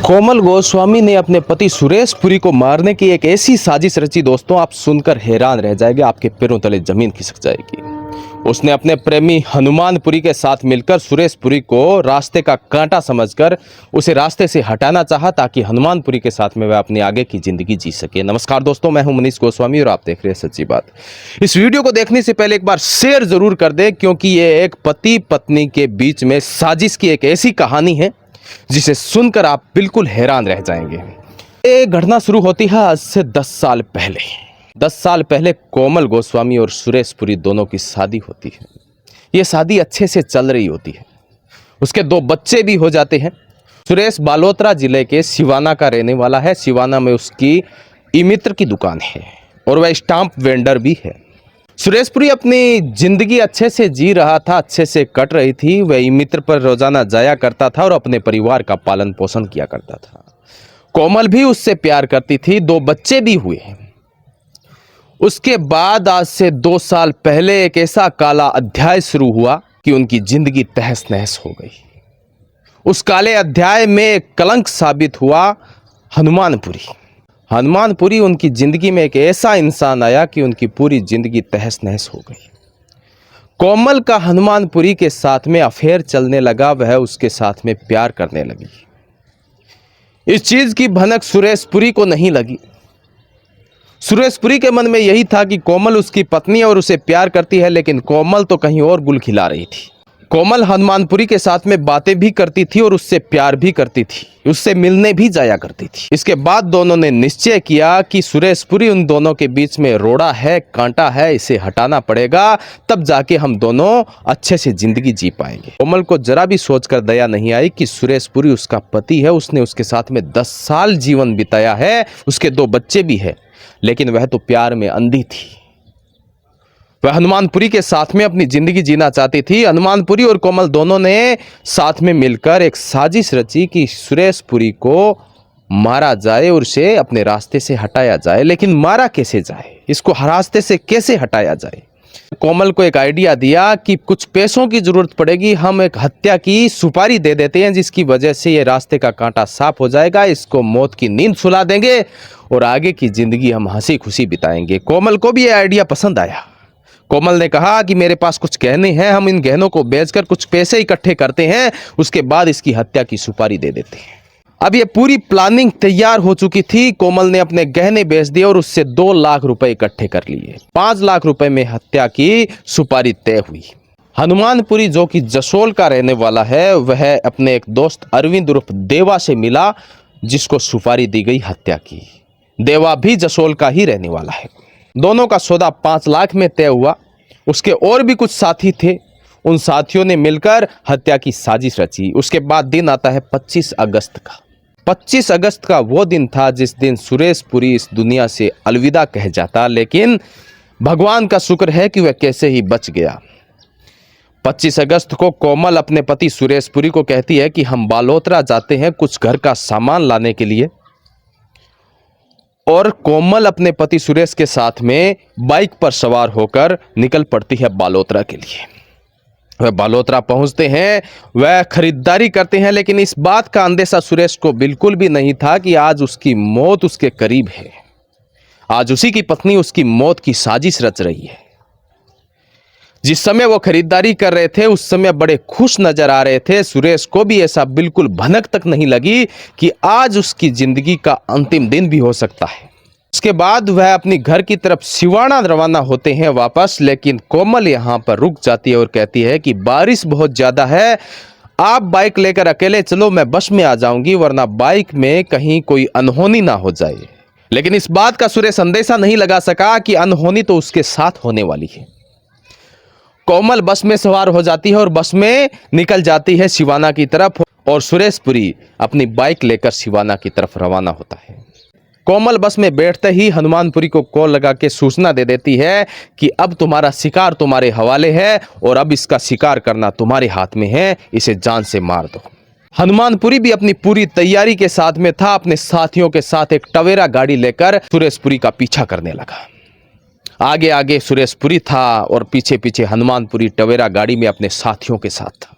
कोमल गोस्वामी ने अपने पति सुरेश पुरी को मारने की एक ऐसी साजिश रची दोस्तों, आप सुनकर हैरान रह जाएंगे, आपके पैरों तले जमीन खिसक जाएगी। उसने अपने प्रेमी हनुमान पुरी के साथ मिलकर सुरेश पुरी को रास्ते का कांटा समझकर उसे रास्ते से हटाना चाहा ताकि हनुमान पुरी के साथ में वह अपनी आगे की जिंदगी जी सके। नमस्कार दोस्तों, मैं हूं मनीष गोस्वामी और आप देख रहे हैं सच्ची बात। इस वीडियो को देखने से पहले एक बार शेयर जरूर कर दें, क्योंकि ये एक पति पत्नी के बीच में साजिश की एक ऐसी कहानी है जिसे सुनकर आप बिल्कुल हैरान रह जाएंगे। ये घटना शुरू होती है आज से 10 साल पहले। 10 साल पहले कोमल गोस्वामी और सुरेश पुरी दोनों की शादी होती है। ये शादी अच्छे से चल रही होती है, उसके 2 बच्चे भी हो जाते हैं। सुरेश बालोतरा जिले के सिवाना का रहने वाला है। सिवाना में उसकी ई-मित्र की दुकान है और वह स्टाम्प वेंडर भी है। सुरेश पुरी अपनी जिंदगी अच्छे से जी रहा था, अच्छे से कट रही थी। वह ई-मित्र पर रोजाना जाया करता था और अपने परिवार का पालन पोषण किया करता था। कोमल भी उससे प्यार करती थी, 2 बच्चे भी हुए। उसके बाद आज से 2 साल पहले एक ऐसा काला अध्याय शुरू हुआ कि उनकी जिंदगी तहस नहस हो गई। उस काले अध्याय में एक कलंक साबित हुआ हनुमानपुरी। हनुमानपुरी उनकी जिंदगी में एक ऐसा इंसान आया कि उनकी पूरी जिंदगी तहस नहस हो गई। कोमल का हनुमानपुरी के साथ में अफेयर चलने लगा, वह उसके साथ में प्यार करने लगी। इस चीज की भनक सुरेश पुरी को नहीं लगी। सुरेश पुरी के मन में यही था कि कोमल उसकी पत्नी और उसे प्यार करती है, लेकिन कोमल तो कहीं और गुल खिला रही थी। कोमल हनुमानपुरी के साथ में बातें भी करती थी और उससे प्यार भी करती थी, उससे मिलने भी जाया करती थी। इसके बाद दोनों ने निश्चय किया कि सुरेश पुरी उन दोनों के बीच में रोड़ा है, कांटा है, इसे हटाना पड़ेगा, तब जाके हम दोनों अच्छे से जिंदगी जी पाएंगे। कोमल को जरा भी सोचकर दया नहीं आई कि सुरेश पुरी उसका पति है, उसने उसके साथ में 10 साल जीवन बिताया है, उसके 2 बच्चे भी है, लेकिन वह तो प्यार में अंधी थी। वह हनुमानपुरी के साथ में अपनी जिंदगी जीना चाहती थी। हनुमानपुरी और कोमल दोनों ने साथ में मिलकर एक साजिश रची कि सुरेश पुरी को मारा जाए और उसे अपने रास्ते से हटाया जाए। लेकिन मारा कैसे जाए, इसको रास्ते से कैसे हटाया जाए? कोमल को एक आइडिया दिया कि कुछ पैसों की जरूरत पड़ेगी, हम एक हत्या की सुपारी दे देते हैं, जिसकी वजह से ये रास्ते का कांटा साफ हो जाएगा, इसको मौत की नींद सुला देंगे और आगे की जिंदगी हम हंसी खुशी बिताएंगे। कोमल को भी ये आइडिया पसंद आया। कोमल ने कहा कि मेरे पास कुछ गहने हैं, हम इन गहनों को बेचकर कुछ पैसे इकट्ठे करते हैं, उसके बाद इसकी हत्या की सुपारी दे देते हैं। अब ये पूरी प्लानिंग तैयार हो चुकी थी। कोमल ने अपने गहने बेच दिए और उससे 2 लाख रुपए इकट्ठे कर लिए। 5 लाख रुपए में हत्या की सुपारी तय हुई। हनुमानपुरी, जो कि जसोल का रहने वाला है, वह अपने एक दोस्त अरविंद उर्फ देवा से मिला, जिसको सुपारी दी गई हत्या की। देवा भी जसोल का ही रहने वाला है। दोनों का सौदा 5 लाख में तय हुआ। उसके और भी कुछ साथी थे, उन साथियों ने मिलकर हत्या की साजिश रची। उसके बाद दिन आता है 25 अगस्त का। 25 अगस्त का वो दिन था जिस दिन सुरेश पुरी इस दुनिया से अलविदा कह जाता, लेकिन भगवान का शुक्र है कि वह कैसे ही बच गया। 25 अगस्त को कोमल अपने पति सुरेश पुरी को कहती है कि हम बालोतरा जाते हैं कुछ घर का सामान लाने के लिए, और कोमल अपने पति सुरेश के साथ में बाइक पर सवार होकर निकल पड़ती है बालोतरा के लिए। वह बालोतरा पहुंचते हैं, वह खरीदारी करते हैं, लेकिन इस बात का अंदेशा सुरेश को बिल्कुल भी नहीं था कि आज उसकी मौत उसके करीब है। आज उसी की पत्नी उसकी मौत की साजिश रच रही है। जिस समय वो खरीदारी कर रहे थे उस समय बड़े खुश नजर आ रहे थे। सुरेश को भी ऐसा बिल्कुल भनक तक नहीं लगी कि आज उसकी जिंदगी का अंतिम दिन भी हो सकता है। उसके बाद वह अपनी घर की तरफ सिवाना रवाना होते हैं वापस, लेकिन कोमल यहाँ पर रुक जाती है और कहती है कि बारिश बहुत ज्यादा है, आप बाइक लेकर अकेले चलो, मैं बस में आ जाऊंगी, वरना बाइक में कहीं कोई अनहोनी ना हो जाए। लेकिन इस बात का सुरेश अंदेशा नहीं लगा सका कि अनहोनी तो उसके साथ होने वाली है। कोमल बस में सवार हो जाती है और बस में निकल जाती है सिवाना की तरफ, और सुरेश पुरी अपनी बाइक लेकर सिवाना की तरफ रवाना होता है। कोमल बस में बैठते ही हनुमानपुरी को कॉल लगा के सूचना दे देती है कि अब तुम्हारा शिकार तुम्हारे हवाले है और अब इसका शिकार करना तुम्हारे हाथ में है, इसे जान से मार दो। हनुमानपुरी भी अपनी पूरी तैयारी के साथ में था, अपने साथियों के साथ एक टवेरा गाड़ी लेकर सुरेश पुरी का पीछा करने लगा। आगे आगे सुरेश पुरी था और पीछे पीछे हनुमानपुरी टवेरा गाड़ी में अपने साथियों के साथ था।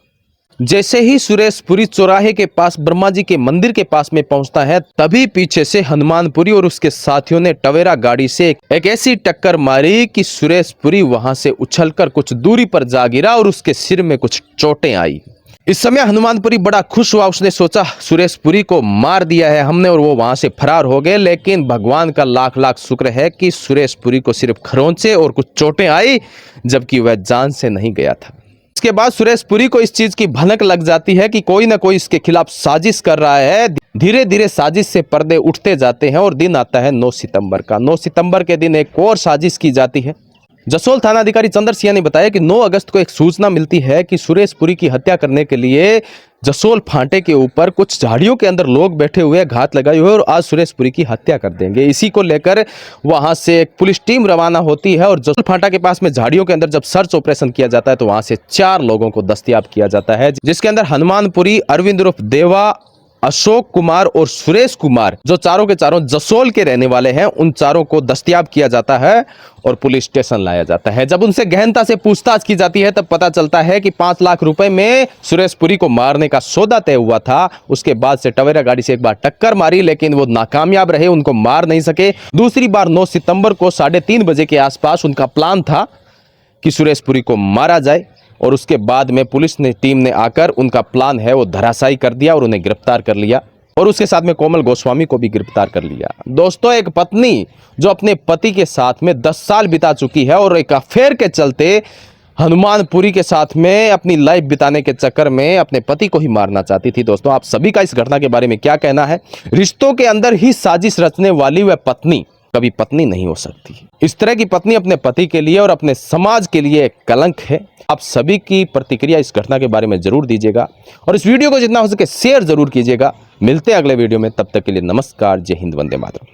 जैसे ही सुरेशपुरी चौराहे के पास ब्रह्मा जी के मंदिर के पास में पहुंचता है, तभी पीछे से हनुमानपुरी और उसके साथियों ने टवेरा गाड़ी से एक ऐसी टक्कर मारी कि सुरेशपुरी वहां से उछलकर कुछ दूरी पर जा गिरा और उसके सिर में कुछ चोटें आई। इस समय हनुमानपुरी बड़ा खुश हुआ, उसने सोचा सुरेशपुरी को मार दिया है हमने, और वो वहां से फरार हो गए। लेकिन भगवान का लाख लाख शुक्र है कि सुरेशपुरी को सिर्फ खरोंचे और कुछ चोटें आई, जबकि वह जान से नहीं गया था। इसके बाद सुरेशपुरी को इस चीज की भनक लग जाती है कि कोई ना कोई इसके खिलाफ साजिश कर रहा है। धीरे धीरे साजिश से पर्दे उठते जाते हैं और दिन आता है 9 सितंबर का। 9 सितंबर के दिन एक और साजिश की जाती है। जसोल थानाधिकारी चंद्र सिंह ने बताया कि 9 अगस्त को एक सूचना मिलती है कि सुरेशपुरी की हत्या करने के लिए जसोल फांटे के ऊपर कुछ झाड़ियों के अंदर लोग बैठे हुए, घात लगाए हुए, और आज सुरेशपुरी की हत्या कर देंगे। इसी को लेकर वहां से एक पुलिस टीम रवाना होती है और जसोल फांटा के पास में झाड़ियों के अंदर जब सर्च ऑपरेशन किया जाता है तो वहां से 4 लोगों को दस्तयाब किया जाता है, जिसके अंदर हनुमानपुरी, अरविंद उर्फ देवा, अशोक कुमार और सुरेश कुमार, जो चारों के चारों जसोल के रहने वाले हैं, उन चारों को दस्तयाब किया जाता है और पुलिस स्टेशन लाया जाता है। जब उनसे गहनता से पूछताछ की जाती है तब पता चलता है कि 5 लाख रुपए में सुरेशपुरी को मारने का सौदा तय हुआ था। उसके बाद से टवेरा गाड़ी से एक बार टक्कर मारी, लेकिन वो नाकामयाब रहे, उनको मार नहीं सके। दूसरी बार 9 सितंबर को 3:30 बजे के आसपास उनका प्लान था कि सुरेशपुरी को मारा जाए, और उसके बाद में पुलिस ने टीम ने आकर उनका प्लान है वो धराशायी कर दिया और उन्हें गिरफ्तार कर लिया, और उसके साथ में कोमल गोस्वामी को भी गिरफ्तार कर लिया। दोस्तों, एक पत्नी जो अपने पति के साथ में 10 साल बिता चुकी है और एक अफेयर के चलते हनुमानपुरी के साथ में अपनी लाइफ बिताने के चक्कर में अपने पति को ही मारना चाहती थी। दोस्तों, आप सभी का इस घटना के बारे में क्या कहना है? रिश्तों के अंदर ही साजिश रचने वाली वह पत्नी कभी पत्नी नहीं हो सकती। इस तरह की पत्नी अपने पति के लिए और अपने समाज के लिए एक कलंक है। आप सभी की प्रतिक्रिया इस घटना के बारे में जरूर दीजिएगा और इस वीडियो को जितना हो सके शेयर जरूर कीजिएगा। मिलते हैं अगले वीडियो में, तब तक के लिए नमस्कार, जय हिंद, वंदे मातरम।